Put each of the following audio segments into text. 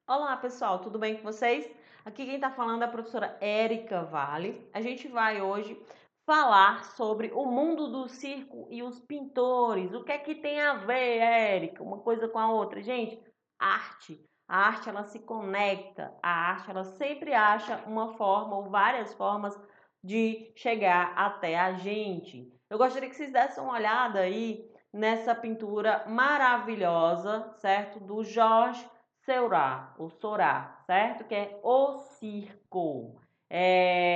Olá, pessoal, tudo bem com vocês? Aqui quem está falando é a professora Érica Vale. A gente vai hoje falar sobre o mundo do circo e os pintores. O que é que tem a ver, Érica, uma coisa com a outra? Gente, arte. A arte ela se conecta, a arte ela sempre acha uma forma ou várias formas de chegar até a gente. Eu gostaria que vocês dessem uma olhada aí nessa pintura maravilhosa, certo? Do Jorge Seurat, o Sorá, certo? Que é o circo.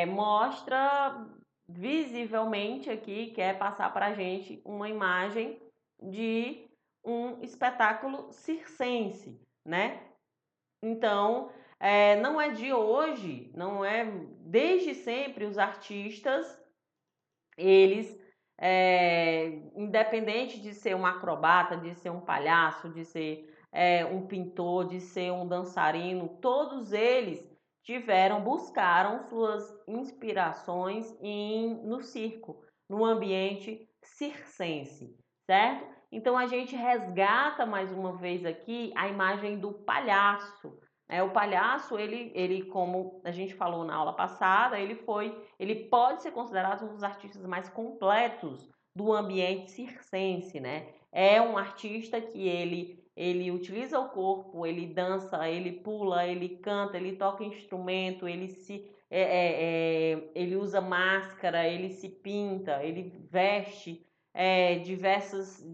Mostra visivelmente aqui, quer passar para a gente uma imagem de um espetáculo circense, né? Então, não é de hoje, não é desde sempre os artistas, eles, independente de ser um acrobata, de ser um palhaço, de ser um pintor, de ser um dançarino, todos eles buscaram suas inspirações no circo, no ambiente circense, certo? Então a gente resgata mais uma vez aqui a imagem do palhaço. O palhaço, ele, como a gente falou na aula passada, ele pode ser considerado um dos artistas mais completos do ambiente circense, né? É um artista que ele utiliza o corpo, ele dança, ele pula, ele canta, ele toca instrumento, ele usa máscara, ele se pinta, ele veste diversas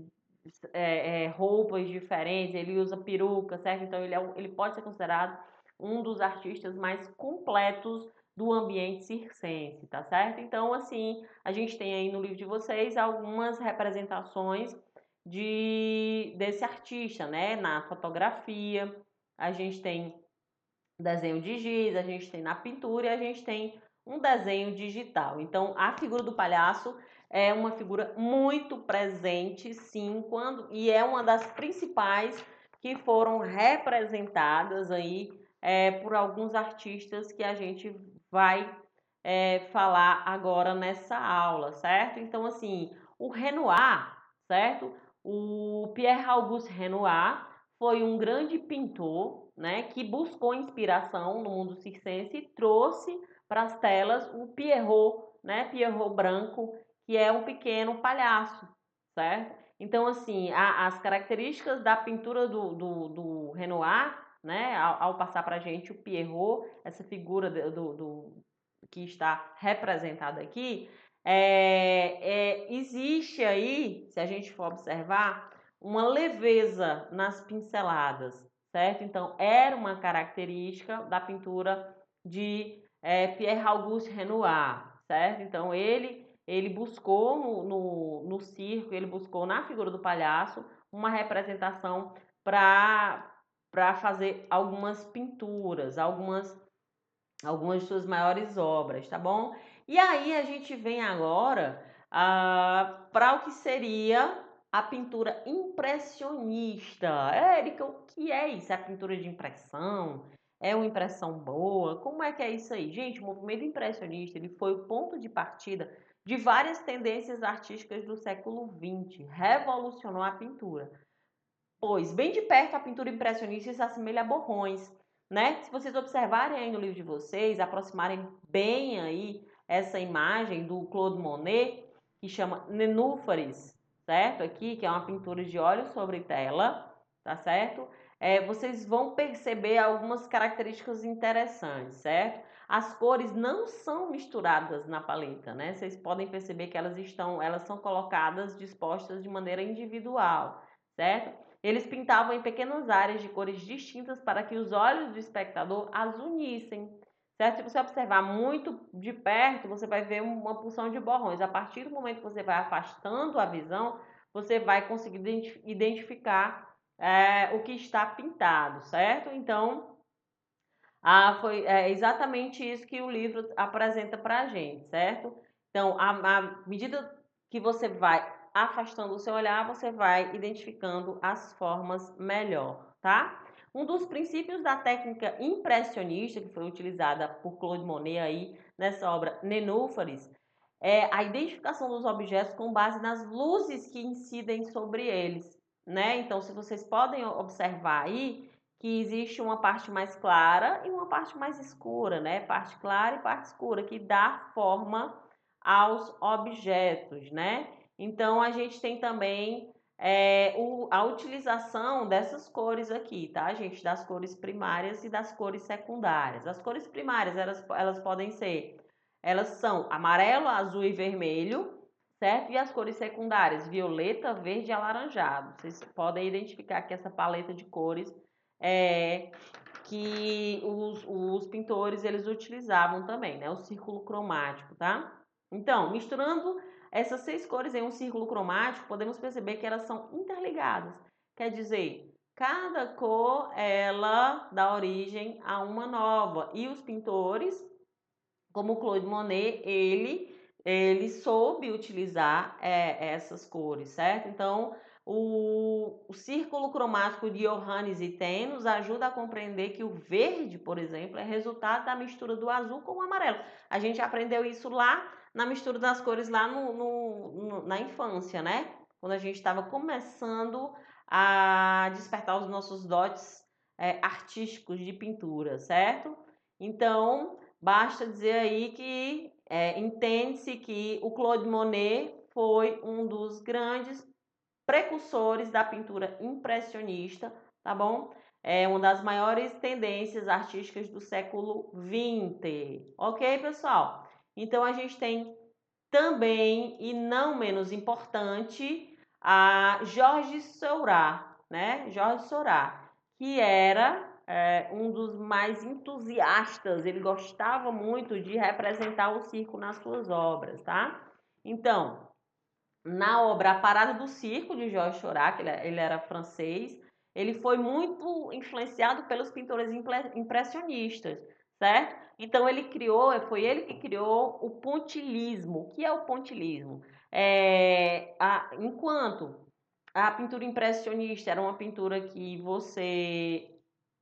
roupas diferentes, ele usa peruca, certo? Então ele pode ser considerado um dos artistas mais completos do ambiente circense, tá certo? Então, assim, a gente tem aí no livro de vocês algumas representações desse artista, né? Na fotografia, a gente tem desenho de giz, a gente tem na pintura e a gente tem um desenho digital. Então, a figura do palhaço é uma figura muito presente, sim, e é uma das principais que foram representadas aí por alguns artistas que a gente vai falar agora nessa aula, certo? Então, assim, o Renoir, certo? O Pierre Auguste Renoir foi um grande pintor, né, que buscou inspiração no mundo circense e trouxe para as telas o Pierrot, né, Pierrot branco, que é um pequeno palhaço, certo? Então, assim, as características da pintura do Renoir, né, ao passar para a gente o Pierrot, essa figura que está representada aqui, existe aí, se a gente for observar, uma leveza nas pinceladas, certo? Então, era uma característica da pintura de Pierre Auguste Renoir, certo? Então, ele buscou no circo, ele buscou na figura do palhaço uma representação para fazer algumas pinturas, algumas de suas maiores obras, tá bom? E aí a gente vem agora para o que seria a pintura impressionista. Érica, o que é isso? É a pintura de impressão? É uma impressão boa? Como é que é isso aí? Gente, o movimento impressionista ele foi o ponto de partida de várias tendências artísticas do século XX. Revolucionou a pintura. Pois, bem de perto, a pintura impressionista se assemelha a borrões, né? Se vocês observarem aí no livro de vocês, aproximarem bem aí essa imagem do Claude Monet, que chama Nenúfares, certo? Aqui, que é uma pintura de óleo sobre tela, tá certo? Vocês vão perceber algumas características interessantes, certo? As cores não são misturadas na paleta, né? Vocês podem perceber que elas são colocadas, dispostas de maneira individual, certo? Eles pintavam em pequenas áreas de cores distintas para que os olhos do espectador as unissem, certo? Se você observar muito de perto, você vai ver uma porção de borrões. A partir do momento que você vai afastando a visão, você vai conseguir identificar o que está pintado, certo? Então, foi exatamente isso que o livro apresenta para a gente, certo? Então, à medida que você vai afastando o seu olhar, você vai identificando as formas melhor, tá? Um dos princípios da técnica impressionista, que foi utilizada por Claude Monet aí nessa obra Nenúfares, é a identificação dos objetos com base nas luzes que incidem sobre eles, né? Então, se vocês podem observar aí, que existe uma parte mais clara e uma parte mais escura, né? Parte clara e parte escura, que dá forma aos objetos, né? Então, a gente tem também a utilização dessas cores aqui, tá, gente? Das cores primárias e das cores secundárias. As cores primárias, elas podem ser, elas são amarelo, azul e vermelho, certo? E as cores secundárias, violeta, verde e alaranjado. Vocês podem identificar que essa paleta de cores que os pintores eles utilizavam também, né? O círculo cromático, tá? Então, misturando essas 6 cores em um círculo cromático, podemos perceber que elas são interligadas. Quer dizer, cada cor ela dá origem a uma nova. E os pintores, como Claude Monet, ele soube utilizar essas cores, certo? Então, o círculo cromático de Johannes Itten nos ajuda a compreender que o verde, por exemplo, é resultado da mistura do azul com o amarelo. A gente aprendeu isso lá na mistura das cores lá na infância, né? Quando a gente estava começando a despertar os nossos dotes artísticos de pintura, certo? Então, basta dizer aí que entende-se que o Claude Monet foi um dos grandes precursores da pintura impressionista, tá bom? É uma das maiores tendências artísticas do século XX, ok, pessoal? Então, a gente tem também, e não menos importante, a Georges Seurat, né? Georges Seurat, que era um dos mais entusiastas, ele gostava muito de representar o circo nas suas obras, tá? Então, na obra A Parada do Circo, de Georges Seurat, que ele era francês, ele foi muito influenciado pelos pintores impressionistas, certo? Então foi ele que criou o pontilhismo. O que é o pontilhismo? Enquanto a pintura impressionista era uma pintura que você,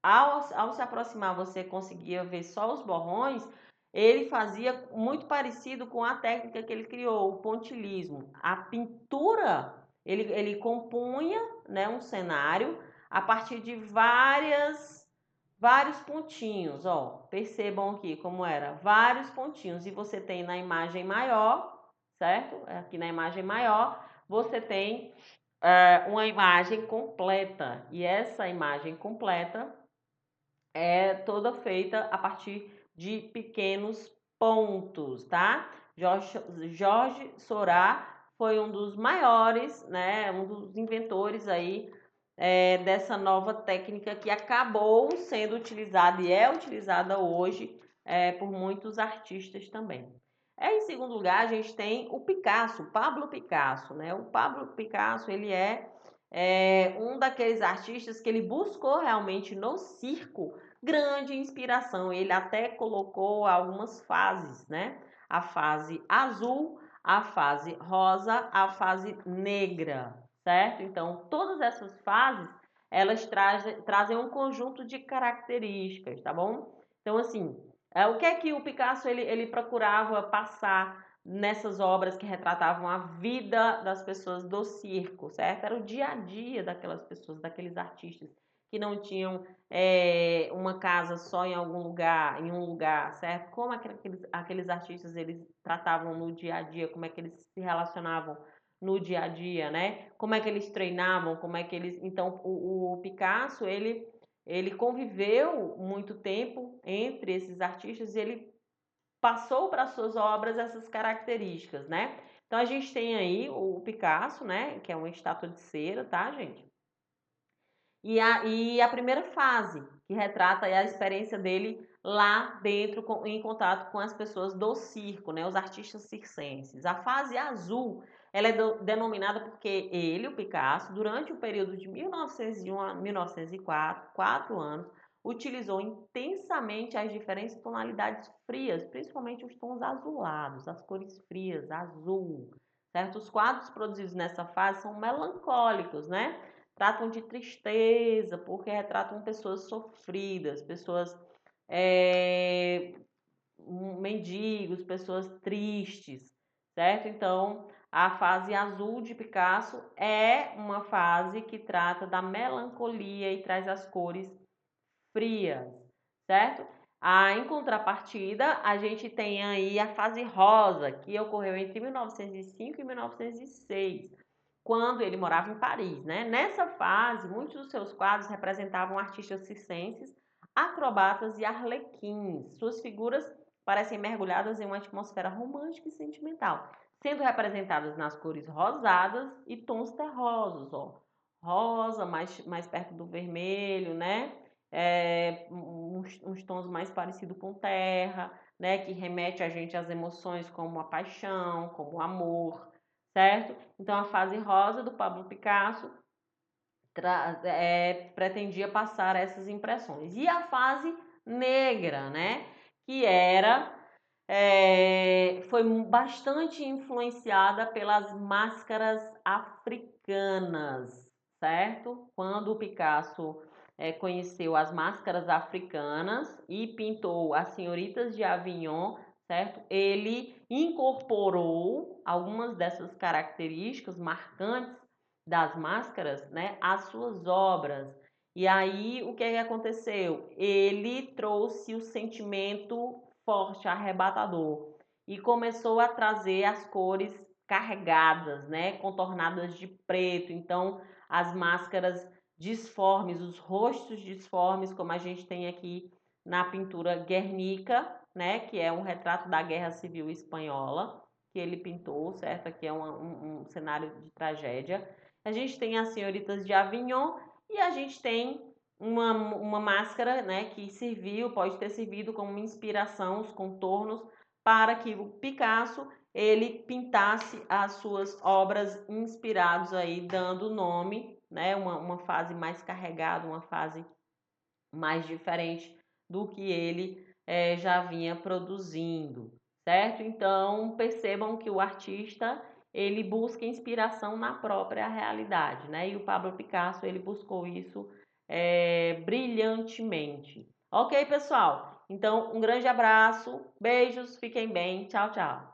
ao se aproximar, você conseguia ver só os borrões, ele fazia muito parecido com a técnica que ele criou, o pontilhismo. A pintura, ele compunha, né, um cenário a partir de vários pontinhos, ó. Percebam aqui como era, vários pontinhos. E você tem na imagem maior, certo? Aqui na imagem maior, você tem uma imagem completa. E essa imagem completa é toda feita a partir de pequenos pontos, tá? Jorge Seurat foi um dos maiores, né, um dos inventores aí dessa nova técnica que acabou sendo utilizada e é utilizada hoje por muitos artistas também. Em segundo lugar, a gente tem o Picasso, Pablo Picasso, né? O Pablo Picasso, ele é um daqueles artistas que ele buscou realmente no circo grande inspiração. Ele até colocou algumas fases, né? A fase azul, a fase rosa, a fase negra, certo? Então, todas essas fases, elas trazem um conjunto de características, tá bom? Então, assim, o que é que o Picasso ele procurava passar nessas obras que retratavam a vida das pessoas do circo, certo? Era o dia a dia daquelas pessoas, daqueles artistas que não tinham uma casa só em algum lugar, em um lugar, certo? Como aqueles artistas eles tratavam no dia a dia, como é que eles se relacionavam no dia a dia, né? Como é que eles treinavam, como é que eles... Então, o Picasso, ele conviveu muito tempo entre esses artistas e ele passou para suas obras essas características, né? Então, a gente tem aí o Picasso, né? Que é uma estátua de cera, tá, gente? E a primeira fase, que retrata a experiência dele lá dentro, em contato com as pessoas do circo, né, os artistas circenses. A fase azul, ela é denominada porque ele, o Picasso, durante o período de 1901 a 1904, 4 anos, utilizou intensamente as diferentes tonalidades frias, principalmente os tons azulados, as cores frias, azul, certo? Os quadros produzidos nessa fase são melancólicos, né? Tratam de tristeza, porque retratam pessoas sofridas, pessoas mendigos, pessoas tristes, certo? Então, a fase azul de Picasso é uma fase que trata da melancolia e traz as cores frias, certo? Em contrapartida, a gente tem aí a fase rosa, que ocorreu entre 1905 e 1906, quando ele morava em Paris, né? Nessa fase, muitos dos seus quadros representavam artistas circenses, acrobatas e arlequins. Suas figuras parecem mergulhadas em uma atmosfera romântica e sentimental, sendo representadas nas cores rosadas e tons terrosos, ó. Rosa, mais perto do vermelho, né? Uns tons mais parecidos com terra, né? Que remete a gente às emoções como a paixão, como o amor, certo? Então, a fase rosa do Pablo Picasso pretendia passar essas impressões. E a fase negra, né? Que foi bastante influenciada pelas máscaras africanas, certo? Quando o Picasso conheceu as máscaras africanas e pintou as Senhoritas de Avignon, certo? Ele incorporou algumas dessas características marcantes das máscaras, né, às suas obras. E aí, o que é que aconteceu? Ele trouxe o sentimento forte, arrebatador, e começou a trazer as cores carregadas, né, contornadas de preto. Então, as máscaras disformes, os rostos disformes, como a gente tem aqui na pintura Guernica, né, que é um retrato da Guerra Civil Espanhola, que ele pintou, certo? Aqui é um cenário de tragédia. A gente tem as Senhoritas de Avignon e a gente tem uma máscara, né, que pode ter servido como inspiração, os contornos, para que o Picasso ele pintasse as suas obras inspirados aí, dando nome, né, uma fase mais carregada, uma fase mais diferente do que ele já vinha produzindo, certo? Então, percebam que o artista ele busca inspiração na própria realidade, né? E o Pablo Picasso ele buscou isso brilhantemente. Ok, pessoal? Então, um grande abraço, beijos, fiquem bem, tchau, tchau.